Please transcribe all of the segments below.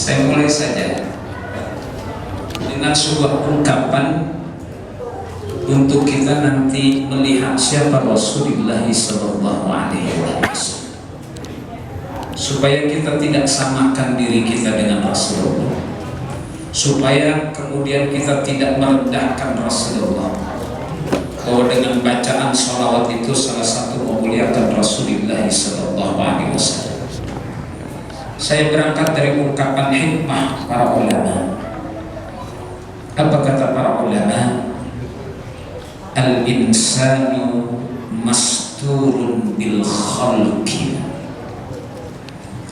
Saya mulai saja dengan sebuah ungkapan untuk kita nanti melihat siapa Rasulullah Sallallahu Alaihi Wasallam, supaya kita tidak samakan diri kita dengan Rasulullah, supaya kemudian kita tidak merendahkan Rasulullah, bahwa dengan bacaan sholawat itu salah satu memuliakan Rasulullah Sallallahu Alaihi Wasallam. Saya berangkat dari ungkapan hikmah para ulama. Apa kata para ulama? Al-insanu masturun bil khalqi.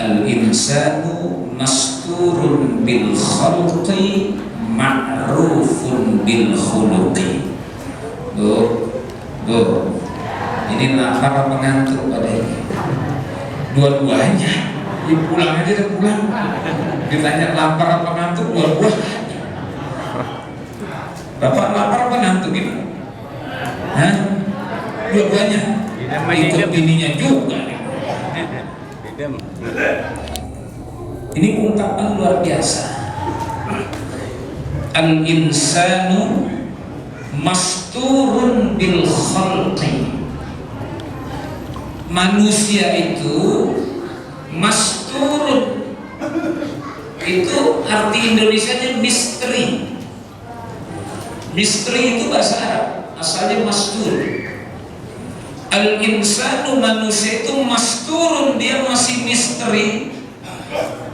Al-insanu masturun bil khalqi ma'rufun bil khuluqi. Ini lapar mengantuk pada ini. Dua-duanya. Pulang aja dan pulang. Ditanya lapar apa ngantuk, dua-duanya. Bapak lapar apa ngantuk ini? Hah? Dua-duanya. Ikut bininya juga. Ini ungkapan luar biasa. Al-insanu masturun bil khalqi. Manusia itu masturun, itu arti Indonesianya misteri. Misteri itu bahasa Arab, asalnya mastur. Al-insanu, manusia itu masturun, dia masih misteri,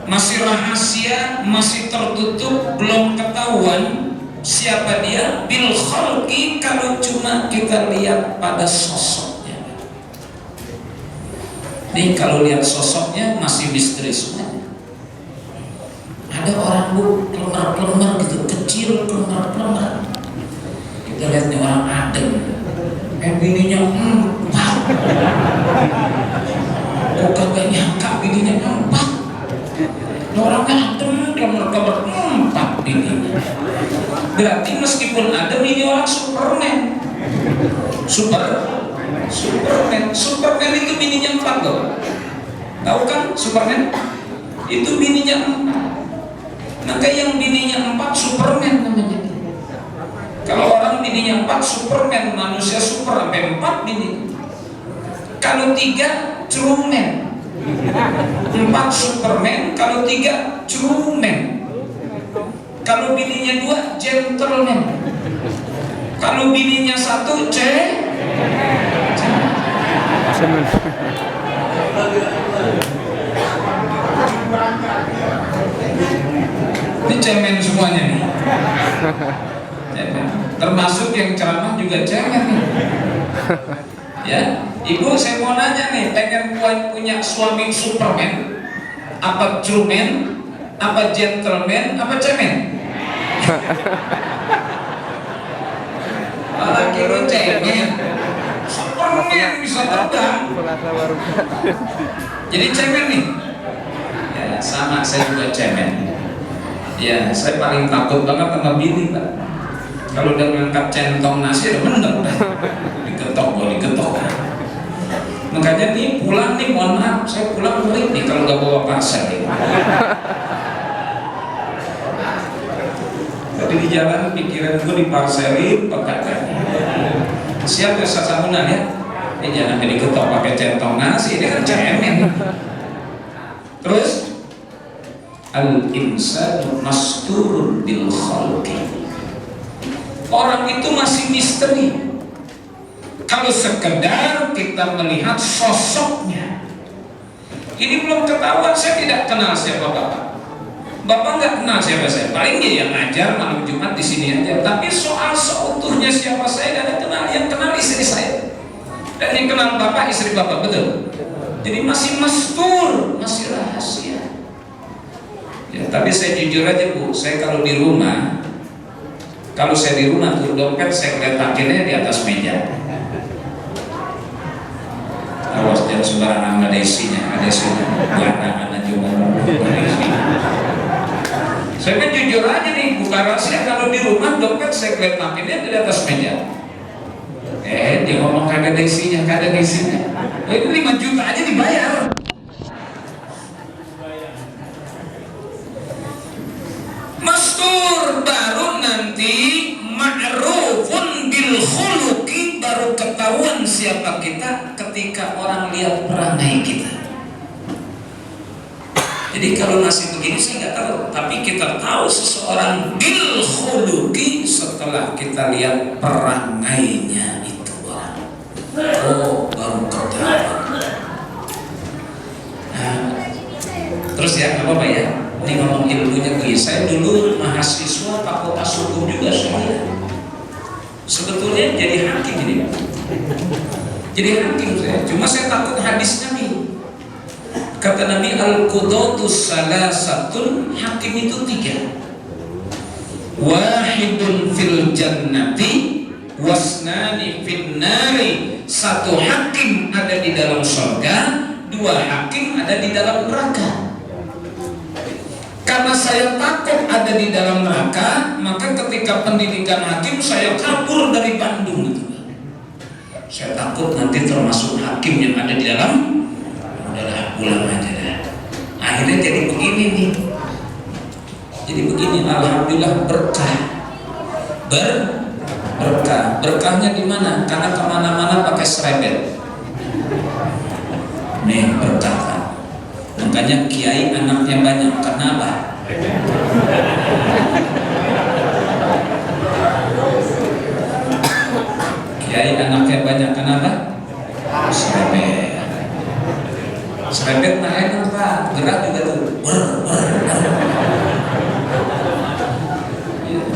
masih rahasia, masih tertutup, belum ketahuan siapa dia. Bil khalqi, kalau cuma kita lihat pada sosoknya. Nih kalau lihat sosoknya masih misteri semuanya. Ada orang bu kelemar-kelemar gitu, kecil kelemar-kelemar. Kita lihatnya orang adem, bininya empat. Kok kagak nyangka bininya empat? Orangnya adem, kelemar-kelemar empat bininya. Berarti meskipun adem ini orang Superman. Superman itu bininya empat loh. Tahu kan Superman? Itu bininya empat. Maka yang bininya empat Superman namanya. Kalau orang bininya empat Superman, manusia super sampai empat bini. Kalau tiga Truman. Empat Superman, kalau tiga Truman. Kalau bininya dua Gentleman. Kalau bininya satu ini cemen semuanya nih. Cemen. Termasuk yang ceramah juga cemen nih. Ya, ibu saya mau nanya nih, pengen punya suami Superman, apa Truman, apa Gentleman, apa cemen? Laki lu cemen. Superman bisa terbang. Jadi cemen nih. Ya, sama saya juga cemen. Ya, saya paling takut banget sama bini, Pak. Kalau udah ngangkat centong nasi, udah bener dah. Diketok, diketok. Makanya nih pulang nih, mohon maaf, saya pulang ngeri nih kalau nggak bawa parsel nih. Tadi di jalan pikiran gue diparselin, pekatkan. Siap ya sasamunan ya. Ini jangan diketok pakai centong nasi, ini kan cemen. Terus al-insanu masturun bil khalqi. Orang itu masih misteri. Kalau sekedar kita melihat sosoknya, ini belum ketahuan. Saya tidak kenal siapa bapak. Bapak nggak kenal siapa saya. Paling dia yang ngajar malam Jumat di sini aja. Tapi soal seutuhnya siapa saya nggak kenal. Yang kenal istri saya. Dan yang kenal bapak istri bapak, betul. Jadi masih mastur, masih rahasia. Ya, tapi saya jujur aja bu, saya kalau di rumah, tuh dompet saya letakinnya di atas meja. Awas jangan sembarangan, ada isinya, barangan juga. Saya kan jujur aja nih, bukan rahasia. Kalau di rumah dompet saya letakinnya di atas meja. Dia ngomong kagak ada isinya, kagak ada isinya. Itu 5 juta aja dibayar. siapa kita ketika orang lihat perangai kita. Jadi kalau masih begini saya nggak tahu, tapi kita tahu seseorang bil khuluqi setelah kita lihat perangainya itu orang. Oh, baru ketahuan. Nah, terus ya, apa ya? Ini ngomong ilmunya begini. Saya dulu mahasiswa Fakultas Hukum juga saya. Sebetulnya jadi hakim ini. Jadi hakim saya. Cuma saya takut hadisnya nih. Kata Nabi al-qudatus salasatun, hakim itu 3. Wahidun fil jannati wasnani fin nari. 1 hakim ada di dalam surga, 2 hakim ada di dalam neraka. Karena saya takut ada di dalam neraka, maka ketika pendidikan hakim saya kabur dari Bandung gitu. Saya takut nanti termasuk hakim yang ada di dalam, udahlah pulang aja dah. Akhirnya jadi begini nih. Jadi begini, alhamdulillah berkah. Berkah. Berkahnya di mana? Karena kemana-mana pakai serempet. Nih berkah kan. Makanya kiai anaknya banyak. Kenapa? Kiai anaknya banyak. Kenapa? Serempet. Serempet mah enak Pak, gerak juga tuh.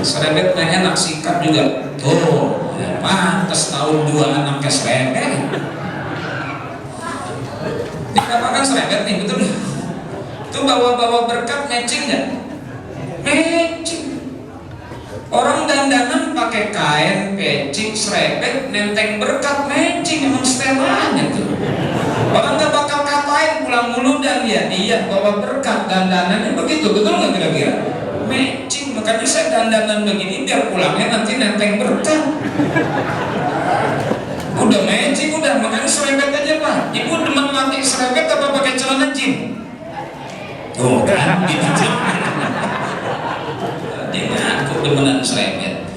Serempet mah enak, sikat juga. Tuh, ya, pantas tahun 2 anaknya serempet. Dikatakan serempet nih, betul nih. Itu bawa-bawa berkat matching nggak? Matching. Orang dandanan pakai kain, peci, serempet, nenteng berkat, matching, emang setelannya tuh. Orang nggak bakal katain pulang mulu dan ya iya bawa berkat dandanannya begitu, betul nggak kira-kira? Matching, makanya saya dandanan begini biar pulangnya nanti nenteng berkat. Udah matching udah, makanya serempet aja Pak. Ibu demen mati serempet apa pakai celana jeans? Tuh kan, gitu. Dia aku demenan serempet.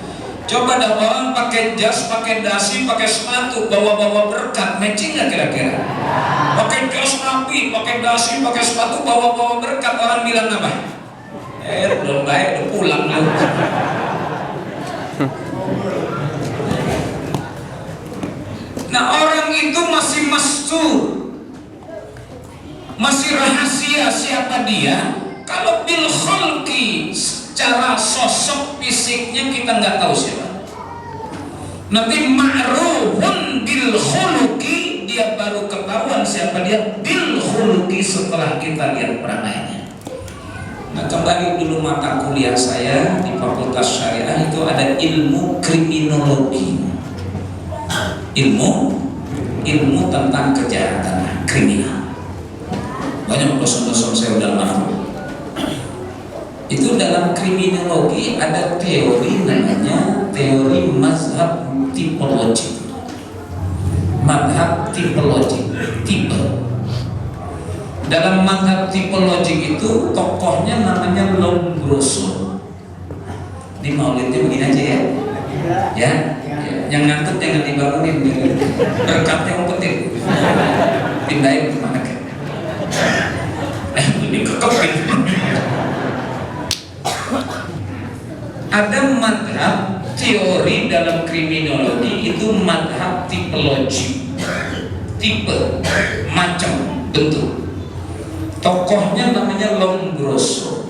Coba ada orang pakai jas, pakai dasi, pakai sepatu, bawa-bawa berkat, matching nggak kira-kira? Pakai jas rapi, pakai dasi, pakai sepatu, bawa-bawa berkat, orang bilang apa? Belum baik, udah pulang lu. Nah orang itu masih mastur, masih rahasia siapa dia. Kalau bil khulqi, secara sosok fisiknya kita nggak tahu siapa. Nanti ma'rufun bil khuluqi, dia baru ketahuan siapa dia bil khuluqi setelah kita lihat perangainya. Nah kembali dulu mata kuliah saya di Fakultas Syariah itu ada ilmu kriminologi. Ilmu tentang kejahatan kriminal. Banyak dosen-dosen saya udah maaf. Itu dalam kriminologi ada teori namanya teori mazhab tipologi. Mazhab tipologi, tipe. Dalam mazhab tipologi itu tokohnya namanya Lombroso. Di maulidnya begini aja ya. Ya. Yang ngantuk jangan dibangunin. Berkatnya yang penting. Pindahin kemana kan? Dikekepin. Ada madhab teori dalam kriminologi itu madhab tipologi, tipe, macam, bentuk. Tokohnya namanya Lombroso.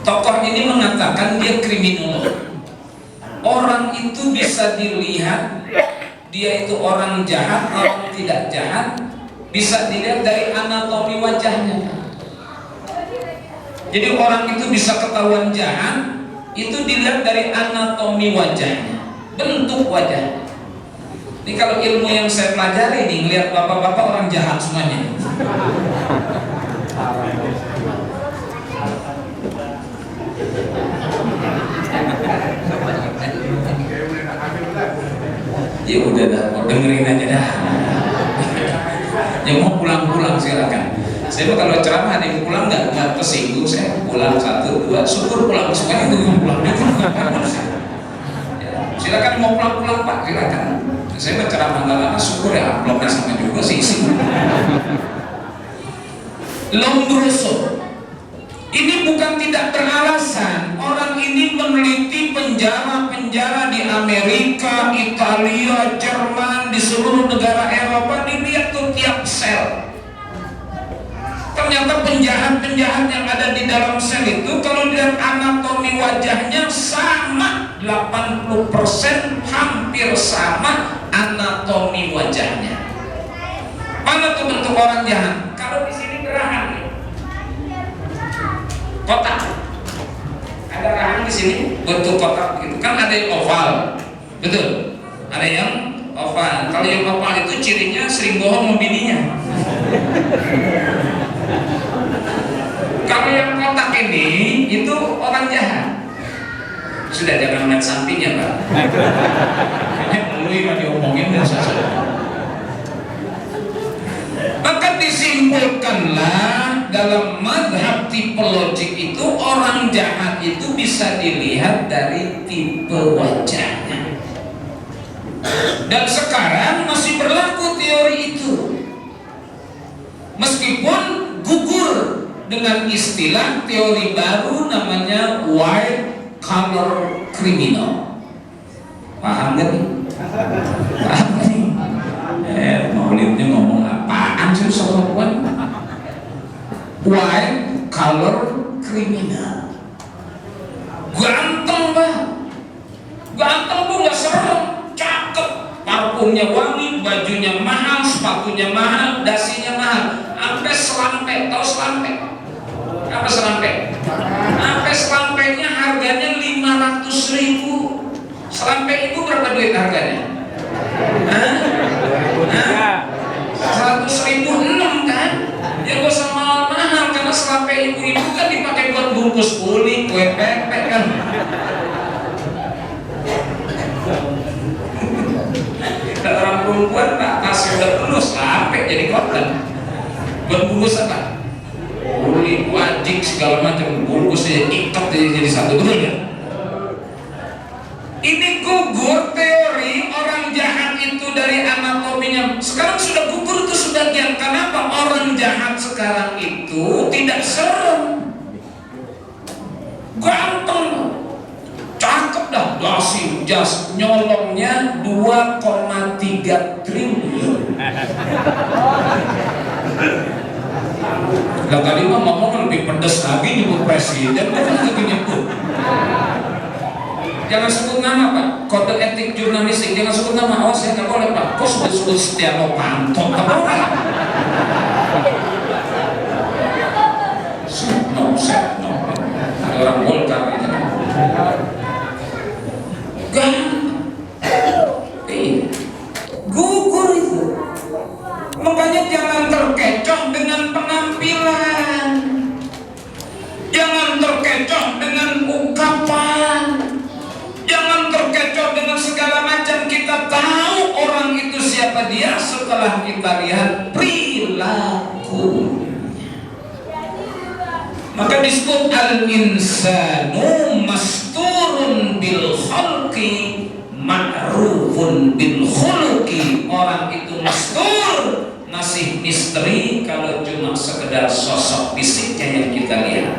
Tokoh ini mengatakan dia kriminolog. Orang itu bisa dilihat dia itu orang jahat, orang tidak jahat, bisa dilihat dari anatomi wajahnya. Jadi orang itu bisa ketahuan jahat itu dilihat dari anatomi wajahnya, bentuk wajah. Ini kalau ilmu yang saya pelajari nih, ngelihat bapak-bapak orang jahat semuanya. Ya udah dah, dengerin aja dah. Yang mau pulang-pulang silakan. Saya kalau ceramah ada yang pulang nggak tersinggung, saya pulang 1, 2, syukur pulang semuanya itu pulang. Ya, silakan mau pulang-pulang Pak, silakan. Saya berceramah nggak lama, syukur ya amplopnya sama juga sih isi. Lombroso ini bukan tidak beralasan. Orang ini meneliti penjara-penjara di Amerika, Italia, Jerman, di seluruh negara Eropa, dilihat tuh tiap sel. Ternyata penjahat-penjahat yang ada di dalam sel itu kalau dilihat anatomi wajahnya sama, 80% hampir sama anatomi wajahnya. Mana tuh bentuk orang jahat? Kalau di sini gerahan nih, kotak. Ada rahang di sini, bentuk kotak gitu. Kan ada yang oval, betul? Ada yang oval. Kalau yang oval itu cirinya sering bohong sama bininya. Kalau yang kotak ini itu orang jahat. Sudah jangan lihat sampingnya, Pak. Kayaknya mulai kan diomongin dan sasaran. Maka disimpulkanlah dalam mazhab tipologik itu orang jahat itu bisa dilihat dari tipe wajahnya. Dan sekarang masih berlaku teori itu. Meskipun gugur dengan istilah teori baru namanya white collar criminal. Paham gak nih? Paham gak nih? Maulidnya ngomong apaan sih sobat-sobat? White collar criminal. Ganteng banget. Ganteng tuh gak serem, cakep, parfumnya wangi, bajunya mahal, sepatunya mahal, dasinya mahal. Sampai selampe, tahu selampe? Apa selampe? Sampai selampenya harganya 500.000. Selampe itu berapa duit harganya? 100.006 kan? Ya gak usah mahal-mahal karena selampe ibu-ibu kan dipakai buat bungkus kulit, kue pepek kan. Kalau orang perempuan tak kasih udah penuh selampe jadi kotak. Buat bungkus apa? Kulit, wajik segala macam bungkusnya ikat jadi satu dulu ya. Ini gugur teori orang jahat itu dari anatominya. Sekarang sudah gugur itu sebagian. Kenapa? Orang jahat sekarang itu tidak serem, ganteng, cakep dah, dasi, jas, nyolongnya 2,3 triliun. Lah tadi mah ngomong lebih pedes lagi nyebut presiden, bukan lagi nyebut. Jangan sebut nama Pak, kode etik jurnalistik, jangan sebut nama. Oh saya nggak boleh Pak, kok sudah sebut Setia Novanto, nggak boleh. Setno, ada orang Golkar gitu. Gugur itu. Makanya jangan terkecoh dengan penampilan, jangan terkecoh dengan ungkapan. Jangan terkecoh dengan segala macam. Kita tahu orang itu siapa dia setelah kita lihat perilaku. Maka disebut al-insanu masturun bil khalqi ma'rufun bil khuluqi. Orang itu mastur, masih misteri kalau cuma sekedar sosok fisiknya yang kita lihat.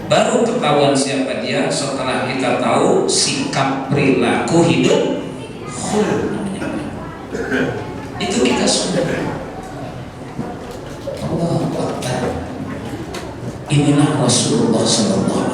Baru ketahuan siapa dia setelah kita tahu sikap, perilaku, hidup, itu kita sudah. Allah Akbar. Inilah Rasulullah SAW.